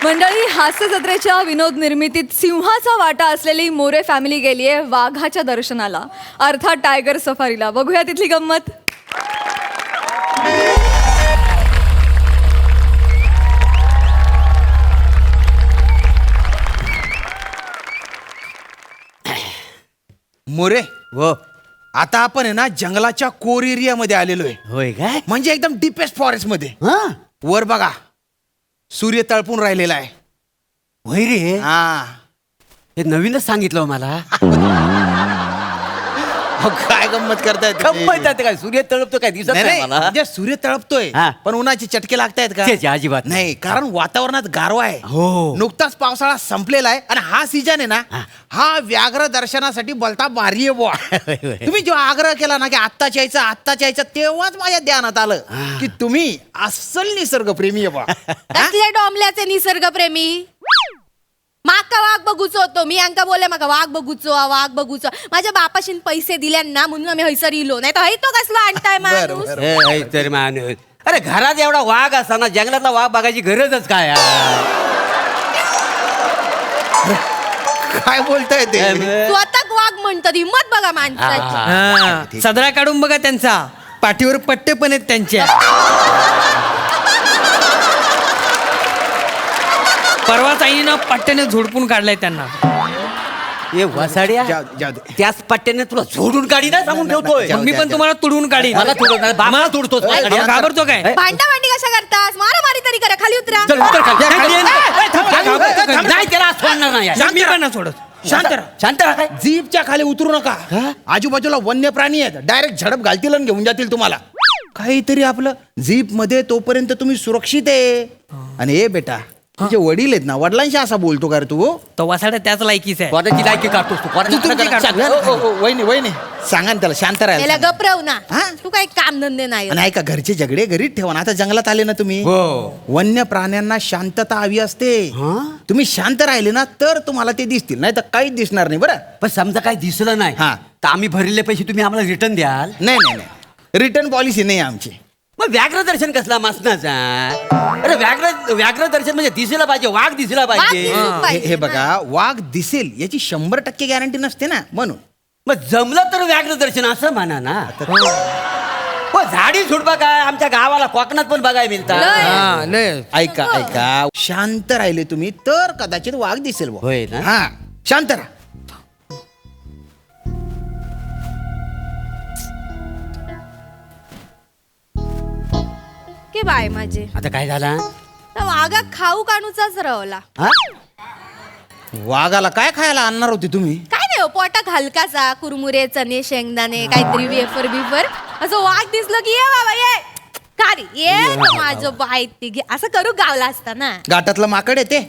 मंडळी, हास्य जत्रेच्या विनोद निर्मितीत सिंहाचा वाटा असलेली मोरे फॅमिली गेली आहे वाघाच्या दर्शनाला, अर्थात टायगर सफारीला. बघूया तिथली गंमत. मोरे हो. आता आपण आहे ना जंगलाच्या कोर एरियामध्ये आलेलो आहे. होय काय? म्हणजे एकदम डीपेस्ट फॉरेस्ट मध्ये. हा वर बघा, सूर्य तळपून राहिलेला आहे. होय रे. हा हे नवीनच सांगितलं मला. अहो, काय गंमत करतायत तुम्ही? गंमत आहे काय? सूर्य तळपतो काय दिसत नाही, नाही नाही, मला. म्हणजे सूर्य तळपतोय हा. पण उन्हाचे चटके लागतायत का? छे, छे, अजिबात नाही, कारण वातावरणात गारवा आहे. हो. नुकताच पावसाळा संपलेला आहे आणि हा सीजन आहे ना, हा. हा व्याघ्र दर्शनासाठी बोलता भारी आहे बुवा. होय, होय. तुम्ही जेव्हा आग्रह केला ना की आत्ताच यायचं तेव्हाच माझ्या ध्यानात आलं की तुम्ही अस्सल निसर्गप्रेमी आहे बुवा. कसले डोंबल्याचे निसर्गप्रेमी. माका वाघ बघूचो होतो मी. अंका बोलले माका वाघ बघूचो. माझ्या बापाशीन पैसे दिले ना म्हणून आम्ही हयसर इलो. नाही तर तो कसला आणताय माणूस. बरं. हे तर माणूस. अरे घरात एवढा वाघ असताना जंगलातला वाघ बघायची गरजच काय आहे? काय बोलताय ते? स्वतः वाघ म्हणतात. हिम्मत बघा माणसाची. हा, सदरा काढून बघा त्यांचा. पाठीवर पट्टे पण आहेत त्यांच्या. परवाच आईनं पट्ट्याने झोडपून काढलाय त्यांना. हे वसाड्या जाऊ दे. त्याच पट्ट्याने तुला झोडून काढी ना सांगून ठेवतोय. जाऊ मग मी द्या, पण द्या. तुम्हाला तुडवून काढीन. मला तुडवणार, बाबा तुडतोस. अहो, घाबरतो काय? भांडी कशा करतास. मारामारी तरी करा. खाली उतरा. चल उतर खाली. खाली ये. घाबरतो काय? नाही त्याला आज सोडणार नाही. मी पण नाही सोडत. शांत राहा. शांत राहा काय? जीपच्या खाली उतरू नका. आजूबाजूला वन्य प्राणी आहेत, डायरेक्ट झडप घालतील आणि घेऊन जातील तुम्हाला. काहीतरी आपलं जीप मध्ये तोपर्यंत तुम्ही सुरक्षित आहे. आणि हे बेटा, तुझे वडील आहेत ना, वडिलांशी असा बोलतो का रे तू? तो वसाड्या त्याच लायकीच आहे. कोणाची लायकी काढतोस तू? तू तुमची काढ. वहिनी सांगा ना त्याला शांत त्याला राहायला. गपरव ना. हा? तू काही काम धंदे नाही. आणि ऐका, घरचे झगडे घरीच ठेवा ना. आता जंगलात आले ना तुम्ही. हो. वन्य प्राण्यांना शांतता हवी असते. तुम्ही शांत राहिले ना तर तुम्हाला ते दिसतील, नाही तर काहीच दिसणार नाही. बरं? पण समजा काही दिसलं नाही हा. तर आम्ही भरलेले पैसे तुम्ही आम्हाला रिटर्न द्याल? नाही नाही नाही, रिटर्न पॉलिसी नाही आमची. मग व्याघ्र दर्शन कसला मासनाचा? अरे व्याघ्र दर्शन म्हणजे दिसायला पाहिजे, वाघ दिसला वाघ पाहिजे. दिसला पाहिजे. हे बघा, वाघ दिसेल याची 100% गॅरंटी नसते ना, म्हणून. मग जमलं तर व्याघ्र दर्शन असं म्हणा ना. हो, झाडी झुडपा काय आमच्या गावाला कोकणात पण बघायला मिळतात. हा, लय. ऐका, शांत राहिले तुम्ही तर कदाचित वाघ दिसेल बुवा. होय ना? हा, शांत राहा. के बाय माझे. आता काय झाला? तर वाघा खाऊ काणूचाच रवला. हा? वाघाला काय खायला आणणार होते तुम्ही? काय नाही हो, पोटात हलकाचा कुरमुरे चणे शेंगदाणे काहीतरी वेफर बिफर. असं वाघ दिसलं की ये बाबा ये. का रे ये तर माझं बाय ते घे. असं करू गावला असता ना. गाठातलं माकड येते.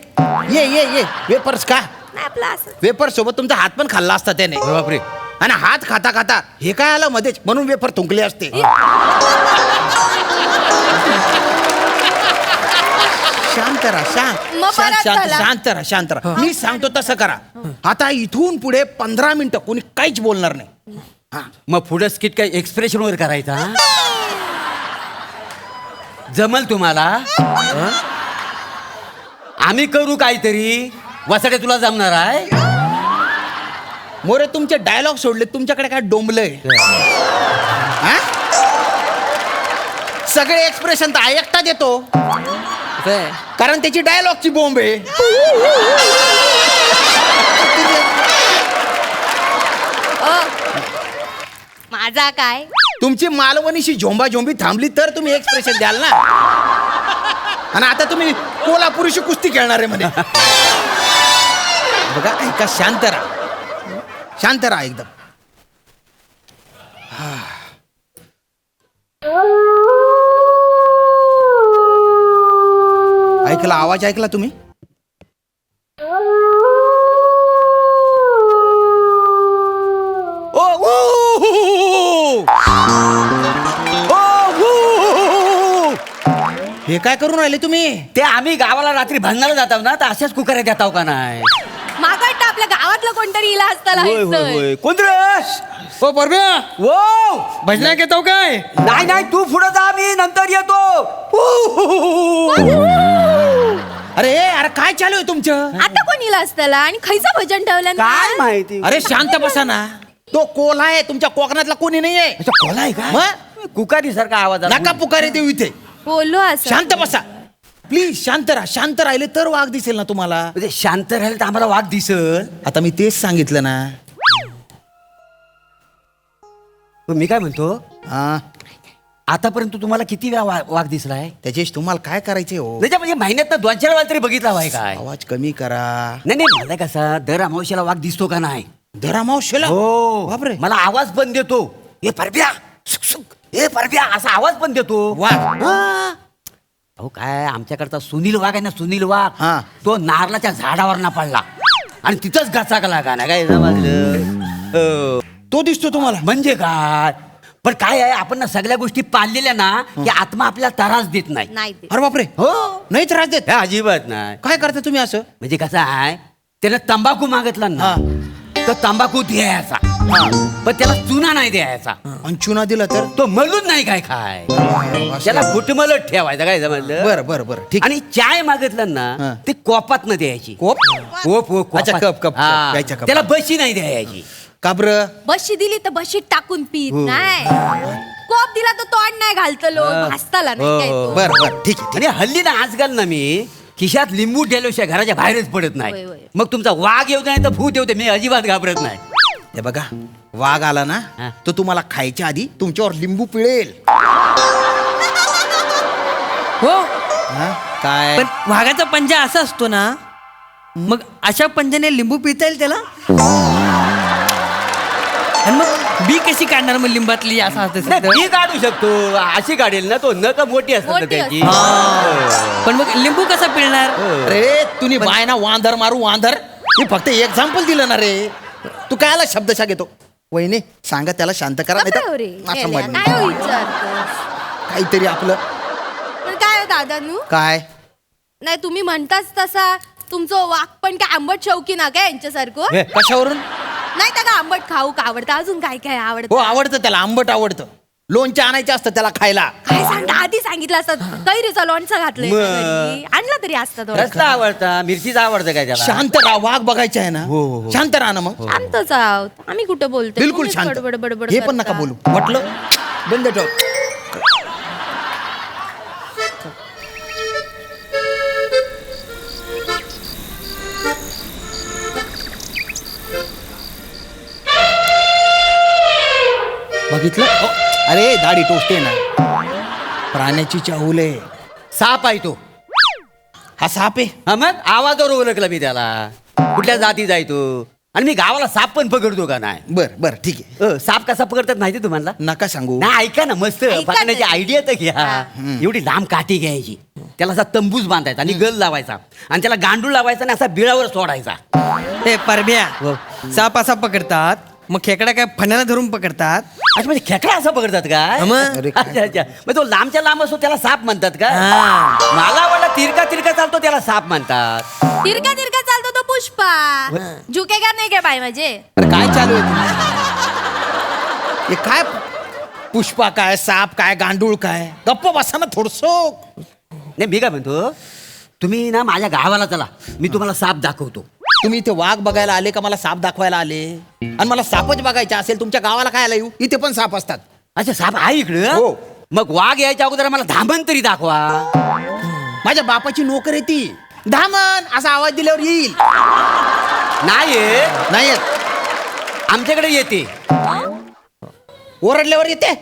ये वेपर्स का? नाही आपलं असं. वेपर सोबत तुमचा हात पण खाल्ला असता त्याने. बापरे. आणि हात खाता खाता हे काय आलं मध्येच, म्हणून वेपर थुंकले असते. शांत राहा, मग परत चला. शांत राहा. मी सांगतो तसं करा. आता इथून पुढे 15 मिनिटं कोणी काहीच बोलणार नाही. हा, मग पुढे स्किट काय एक्सप्रेशन वर करायचा? जमल तुम्हाला? आम्ही करू काहीतरी. वसाडे तुला जमणार आहे? मोरे तुमचे डायलॉग सोडले, तुमच्याकडे काय डोंबलंय? हा? सगळे एक्सप्रेशन तर एकटा देतो, कारण त्याची डायलॉगची बॉम्ब आहे. माझा काय. तुमची मालवणीशी झोंबी थांबली तर तुम्ही एक्सप्रेशन द्याल ना. आणि आता तुम्ही कोल्हापुरीशी कुस्ती खेळणार आहे म्हणे. बघा, ऐका, शांत राहा एकदम. ऐकला आवाज? ऐकला तुम्ही? ओ, हे काय करून राहिले तुम्ही? ते आम्ही गावाला रात्री भांडणाला जातो ना, तर अशाच कुकाऱ्या देताव का नाही? मागा वाटतं आपल्या गावातलं कोणतरी इला असतं. कोण रे? ओ परम्या, वो भजना घेतो काय? नाही तू पुढे जा, मी नंतर येतो. अरे अरे काय चालू आहे तुमचं? आता कोण इला असताला आणि खैचं भजन ठेवलं ना? काय माहिती अरे शांत बसा ना. तो कोल्हा आहे, तुमच्या कोकणातला कोणी नाहीये. अच्छा, कोला आहे का? मग? कुकारी सारखा आवाज आला. नका पुकारे देऊ इथे. बोलो असं शांत बसा प्लीज. शांत राहा. शांत राहिले तर वाघ दिसेल ना तुम्हाला. म्हणजे शांत राहिलं तर आम्हाला वाघ दिसल. आता मी तेच सांगितलं ना. पण मी काय म्हणतो, हा आतापर्यंत तुम्हाला किती वेळा वाघ दिसलाय? त्याच्याशी तुम्हाला काय करायचंय हो? त्याच्या म्हणजे महिन्यात 2-4 वेळा तरी बघितला वाय काय? आवाज कमी करा. नाही मला कसा दर अमावश्याला वाघ दिसतो का नाही? धरामावशेला हो बापरे. मला आवाज पण देतो. ए परब्या, सुक सुक, ए परब्या असा आवाज पण देतो. वाघ. हा. अहो काय आमच्याकडचा सुनील वाघ आहे ना, सुनील वाघ, हा. तो नारळाच्या झाडावर ना पडला आणि तिथंच गचाकला का ना काय समजलं? हो. तो दिसतो तुम्हाला? म्हणजे काय, पण काय आहे, आपण ना सगळ्या गोष्टी पाळलेल्या ना की आत्मा आपल्याला त्रास देत नाही. नाही ते. अरे बापरे. हो नाही त्रास देत? हे अजिबात नाही. काय करता तुम्ही असं? म्हणजे कसं आहे, त्यानं तंबाखू मागितला ना तर तंबाखू द्यायचा, पण त्याला चुना नाही द्यायचा. आणि चुना दिला तर? तो मलून नाही काय खाय, त्याला फुटमलत ठेवायचं. काय समजलं? बरं बरं बरं ठीक. आणि चाय मागितलं ना हा. ते कोपात न द्यायची. कोप? कोप अच्छा, कप हा. प्यायच्या कप. त्याला बशी नाही द्यायची. का बरं? बशी दिली तर बशीत टाकून पीत हो. नाही. कोप दिला तर तोंड नाही घालतलो, भासताला नाही काय तो. बरं बरं ठीक आहे. आणि हल्ली ना आजकाल ना मी खिशात लिंबू ठेवल्याशिवाय घराच्या बाहेरच पडत होय, नाही. होय. मग तुमचा वाघ येऊ दे नाही तर भूत येऊ दे, मी अजिबात घाबरत नाही. हे बघा, वाघ आला ना हा. तो तुम्हाला खायच्या आधी तुमच्यावर लिंबू पिळेल. हो. हा? काय? पण वाघाचा पंजा असा असतो ना, मग अशा पंजाने लिंबू पिता येईल त्याला? आणि मग बी कशी काढणार मग लिंबातली असं असतं नाही, सगळं? मी काढू शकतो, अशी काढेल ना, तो नका मोठी असतात ना मोठी त्याची. पण मग लिंबू कसा पिळणार? अरे तुम्ही बायना वांदर मारू वांदर. मी फक्त एक्झाम्पल दिलं ना रे. तू कायला शब्दशा घेतो? वहिनी सांगा त्याला शांत करा. बापरे, नाहीतर रे. असं गेल्या. म्हणणं. काय हो विचारतोस? काहीतरी आपलं पण काय हो दादानू, काय. नाही तुम्ही म्हणताच तसा तुमचं वाक पण काय आंबट शौकी ना काय यांच्यासारखं? हे, कशावरून? नाही तर का आंबट खाऊ का आवडतं, अजून काय काय हो आवडतं? आवडतं त्याला, आंबट आवडतं. लोणचं आणायचं असतं त्याला खायला. काय सांगता, आधी सांगितलं असतं कैरीचा लोणचं घातलंय मग. घरी. आणलं तरी असतं थोडं. रस्ता आवडता, मिरचीच आवडतं काय त्याला? शांत राहा. वाघ बघायचं आहे ना. हो, हो. शांत राहा ना मग. शांतच आहोत आम्ही, कुठं बोलतो? बिलकुल शांत. बडबड बडबड हे पण नका करता. बोलू. म्हटलं बंद ठेव. बघितलं? अरे दाढी टोचते ना. प्राण्याची चाहूल आहे. साप आहे तो. हा साप आहे. हा मग आवाजावर ओळखला मी त्याला. कुठल्या जाती जाय तो. आणि मी गावाला साप पण पकडतो का नाही? बर बर ठीक आहे. साप कसा पकडतात माहिती तुम्हाला? नका सांगू. नाही ऐका ना, मस्त ऐका पकडण्याची तरी. आयडिया तर घ्या. हा. एवढी लांब काठी घ्यायची, त्याला असा तंबूच बांधायचा आणि गल लावायचा आणि त्याला गांडूळ लावायचा आणि असा बिळावर सोडायचा. हे परब्या, हो. साप असा पकडतात, मग खेकडा काय फण्याला धरून पकडतात? अच्छा, म्हणजे खेकडा असा पकडतात का? हा मग. अरे अच्छा अच्छा, मग तो लांबच्या लांब असतो त्याला साप म्हणतात का? हा. मला वाटलं तिरका तिरका चालतो त्याला साप म्हणतात. तिरका तिरका चालतो तो पुष्पा. झुकेगा नाही काय बाय माझे? अरे काय चालू आहे तुमचं? हे काय पुष्पा काय, साप काय, गांडूळ काय? गप्प बसा ना थोडसो. नाही मी काय म्हणतो, तुम्ही ना माझ्या गावाला चला, मी तुम्हाला साप दाखवतो. तुम्ही इथे वाघ बघायला आले का मला साप दाखवायला आले? आणि मला सापच बघायचा असेल तुमच्या गावाला काय आला येऊ? इथे पण साप असतात. अच्छा, साप आहे इकडं? हो. मग वाघ यायच्या अगोदर मला धामण तरी दाखवा. माझ्या बापाची नोकर आहे ती. धामन असा आवाज दिल्यावर येईल. नाही येत. नाही येत. आमच्याकडे येते. ओरडल्यावर येते.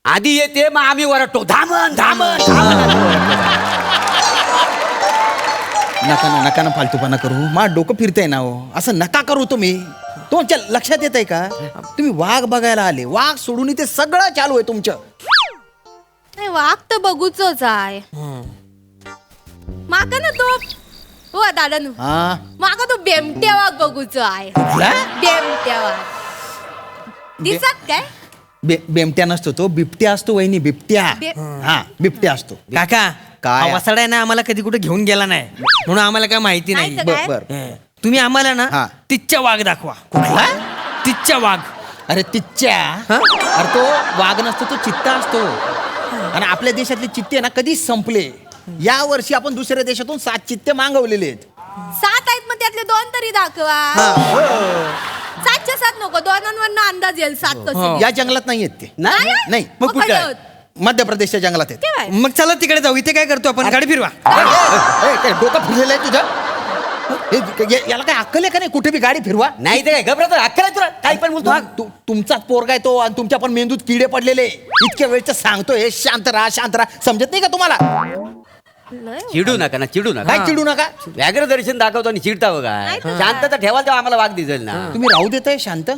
आधी येते, मग आम्ही वरटतो धामण धामण धामण. नका ना नका ना फालतूपणा करू. मा डोकं फिरतंय ना हो. असं नका करू तुम्ही. तुमच्या लक्षात येत आहे का तुम्ही वाघ बघायला आले? वाघ सोडून इथे सगळं चालू आहे तुमचं. नाही वाघ तर बघूच आहे. माका ना तो हो दादानू, हा माका तो बेमट्या वाघ बघूच आहे. कुठला? बेमट्या वाघ दिसत काय? बेमट्या नसतो तो, बिबट्या असतो वहिनी. बिबट्या. हा बिबट्या असतो. काका, काय? हा वसाडा आहे ना, आम्हाला कधी कुठे घेऊन गेला नाही, म्हणून आम्हाला काय माहिती नाही. नाही तर काय? बर बर. हे, तुम्ही आम्हाला ना हा. तिच्या वाघ दाखवा. कुठला? तिच्या वाघ. अरे तिच्या. हा? अरे तो वाघ नसतो, तो चित्ता असतो. आणि आपल्या देशातले चित्ते ना कधीच संपले. या वर्षी आपण दुसऱ्या देशातून 7 चित्ते मागवलेले आहेत 7 आहेत मग त्यातले 2 तरी दाखवा. 7च्या 7 नको, 2वरनं अंदाज येईल 7 कसे. या जंगलात नाही आहेत ते नाही नाही मग कुठे कुठे आहेत? मध्य प्रदेशच्या जंगलात आहेत केव्हा? मग चला तिकडे जाऊ. इथे काय करतो आपण? गाडी फिरवा. ए, काय डोकं फिरलेलं आहे तुझं याला काय अक्कल आहे का नाही कुठे बी गाडी फिरवा नाही ते काय घबरत अक्कल आहे तुला काही पण बोलतो तुमचाच पोरगा आहे तो आणि तुमच्या पण मेंदूत किडे पडलेले इतक्या वेळचं सांगतोय शांत राहा समजत नाही का तुम्हाला चिडू नका ना चिडू नका काय चिडू नका व्याघ्र दर्शन दाखवतो आणि चिडता बघा शांतता ठेवाल तेव्हा आम्हाला वाघ दिसेल ना. तुम्ही राहू देताय शांत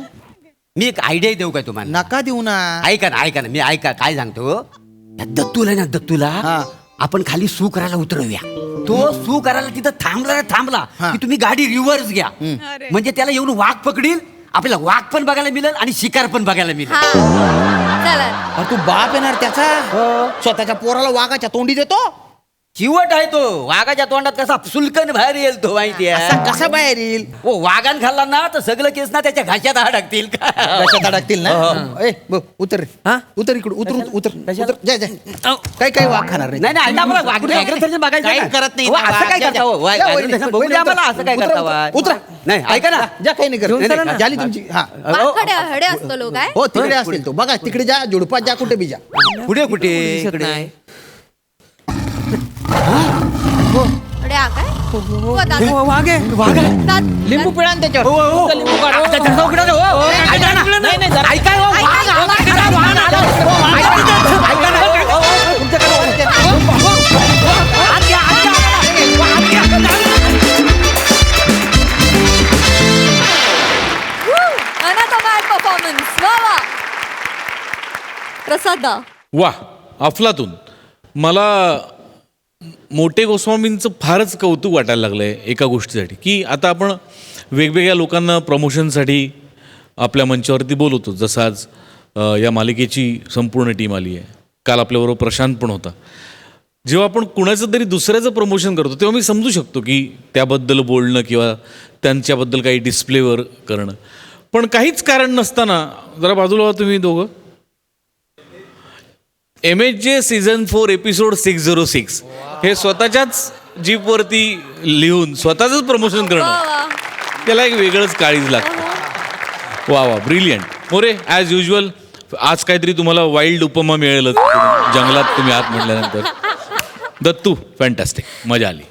मी एक आयडिया देऊ काय तुम्हाला? नका देऊ ना ऐका ना मी ऐका काय सांगतो या दत्तूला ना दत्तूला हा. आपण खाली सू करायला उतरवूया. तो सू करायला तिथं थांबला हा. की तुम्ही गाडी रिव्हर्स घ्या म्हणजे त्याला येऊन वाघ पकडील आपल्याला वाघ पण बघायला मिळेल आणि शिकार पण बघायला मिळेल. हा चला. अरे तू बाप येणार त्याचा स्वतःच्या पोराला वाघाच्या तोंडी देतो चिवट आहे तो वाघाच्या तोंडात कसा सुलकन बाहेर येईल तो माहिती असा आहे. कसा बाहेर येईल हो वाघान खाल्ला ना तर सगळं केस ना त्याच्या घाशात अडकतील का कशात अडकतील ना ए बघ, उतर रे. हा? उतर इकडे उतर जाय अहो. काही वाघ खाणार नाही नाही ऐका आम्हाला व्याघ्र दर्शन बघायचं काही ना. करत नाही हो, ना, असं वाघ. काय जा, करता हो? जा. व्याघ्र वहिनी, दर्शन बघू वहिनी, द्या आम्हाला उतरा, असं काय उतरा, करता उतरा, वा? उतरा. नाही ऐका ना जा काही नाही घेऊन चला ना. करत झाली तुमची हा वाकडे हडे असतो लोक काय हो तिकडे असतील तो बघा तिकडे जा जुडपात जा कुठे बी जा कुठे कुठे दिसत इकडे नाही. हडे हा काय हो, दात. हो, वाघ आहे. दात. लिंबू पिळा ना त्याच्यावर हो, लिंबू काढ. आता झटका उघडा ना, हो. ऐका ना. नाही, नाही, जरा- ऐका, हो, वाघ आला, वाघ आला, वाघ आला. ऐका ना. तुमच्याकडे वरती आहे. आत घ्या, आत घ्या. आत घ्या. अनाथमॅट परफॉर्मन्स वा वा प्रसादा वा अफलातून मला मोठे गोस्वामींचं फारच कौतुक वाटायला लागलं आहे एका गोष्टीसाठी की आता आपण वेगवेगळ्या लोकांना प्रमोशनसाठी आपल्या मंचावरती बोलवतो जसं आज या मालिकेची संपूर्ण टीम आली आहे काल आपल्याबरोबर प्रशांत पण होता जेव्हा आपण कुणाचं तरी दुसऱ्याचं प्रमोशन करतो तेव्हा मी समजू शकतो की त्याबद्दल बोलणं किंवा त्यांच्याबद्दल काही डिस्प्लेवर करणं पण काहीच कारण नसताना जरा बाजूला व्हा तुम्ही दोघं MHJ सीझन 4 एपिसोड 606 हे स्वतःच्याच जीपवरती लिहून स्वतःच प्रमोशन वा करणं वा त्याला एक वेगळंच काळीज लागतं वा वा ब्रिलियंट मोरे ॲज युजल आज काहीतरी तुम्हाला वाईल्ड उपमा मिळेल जंगलात तुम्ही आत म्हटल्यानंतर दत्तू फॅन्टॅस्टिक मजा आली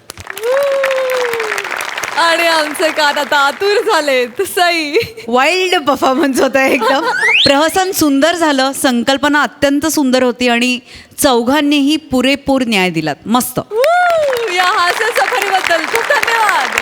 आणि आमचे कान आता आतुर झालेत सई वाईल्ड परफॉर्मन्स होता एकदम प्रहसन सुंदर झालं संकल्पना अत्यंत सुंदर होती आणि चौघांनीही पुरेपूर न्याय दिलात मस्त या हास्य सफरीबद्दल खूप धन्यवाद